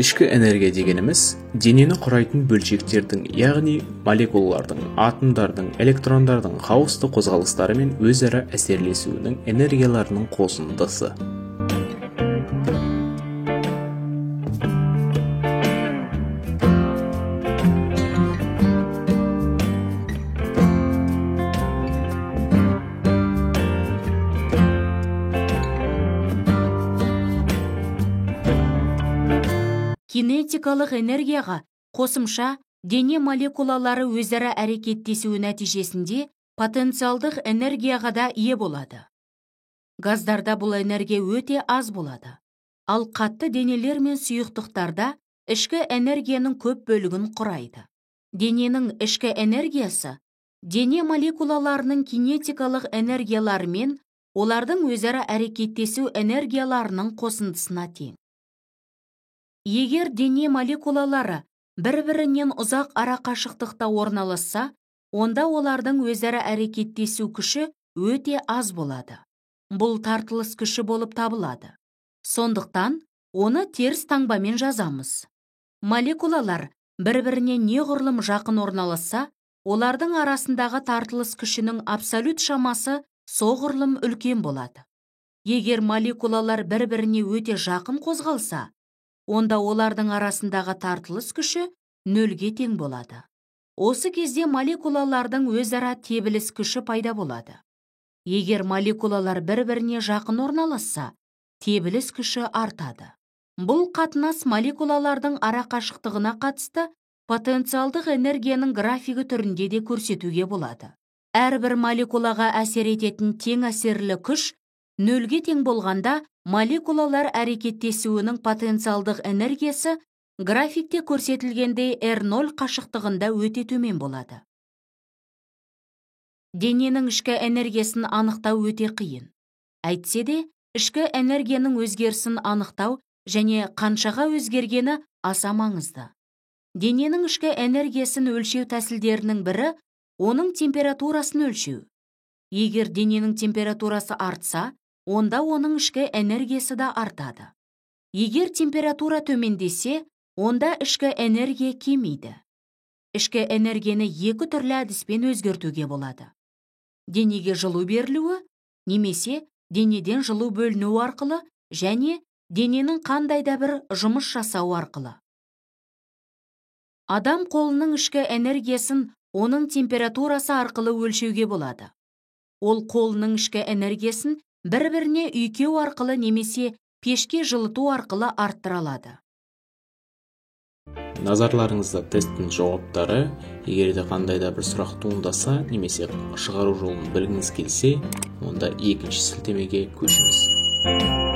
Ішкі энергия дегеніміз денені құрайтын бөлшектердің, яғни молекулалардың, атомдардың, электрондардың қауысты қозғалыстары мен өзара әсерлесуінің энергияларының қосындысы. Кинетикалық энергияға қосымша дене молекулалары өзара әрекеттесуі нәтижесінде потенциалдық энергияға да ие болады. Газдарда бұл энергия өте аз болады. Ал қатты денелер мен сұйықтықтарда ішкі энергияның көп бөлігін құрайды. Дененің ішкі энергиясы дене молекулаларының кинетикалық энергиялары мен олардың өзара әрекеттесу энергияларының қосындысына тең. Егер дене молекулалары бір-бірінен ұзақ арақашықтықта орналасса, онда олардың өзара әрекеттесу күші өте аз болады. Бұл тартылыс күші болып табылады. Сондықтан, оны теріс таңбамен жазамыз. Молекулалар бір-біріне неғұрлым жақын орналасса, олардың арасындағы тартылыс күшінің абсолют шамасы соғұрлым үлкен болады. Егер молекулалар бір-біріне өте жақын қозғалса, онда олардың арасындағы тартылыс күші нөлге тең болады. Осы кезде молекулалардың өзара тебіліс күші пайда болады. Егер молекулалар бір-біріне жақын орналасса, тебіліс күші артады. Бұл қатынас молекулалардың арақашықтығына қатысты потенциалдық энергияның графигі түрінде де көрсетуге болады. Әрбір молекулаға әсер ететін тең әсерлі күш нөлге тең болғанда, молекулалар әрекеттесуінің потенциалдық энергиясы графикте көрсетілгендей R0 қашықтығында өте төмен болады. Дененің ішкі энергиясын анықтау өте қиын. Әйтсе де, ішкі энергияның өзгерісін анықтау және қаншаға өзгергені аса маңызды. Дененің ішкі энергиясын өлшеу тәсілдерінің бірі оның температурасын өлшеу. Егер дененің температурасы артса, онда оның ішкі энергиясы да артады. Егер температура төмендесе, онда ішкі энергия кемейді. Ішкі энергияны екі түрлі әдіспен өзгертуге болады. Денеге жылу берілуі, немесе денеден жылу бөліну арқылы және дененің қандай да бір жұмыс жасау арқылы. Адам қолының ішкі энергиясын оның температурасы арқылы өлшеуге болады. Ол қолының ішкі энергиясын бір-біріне үйкеу арқылы немесе пешке жылыту арқылы арттыра алады. Назарларыңызда тесттің жауаптары. Егер де қандай да бір сұрақ туындаса немесе шығару жолын білгіңіз келсе, онда екінші сілтемеге көшіңіз.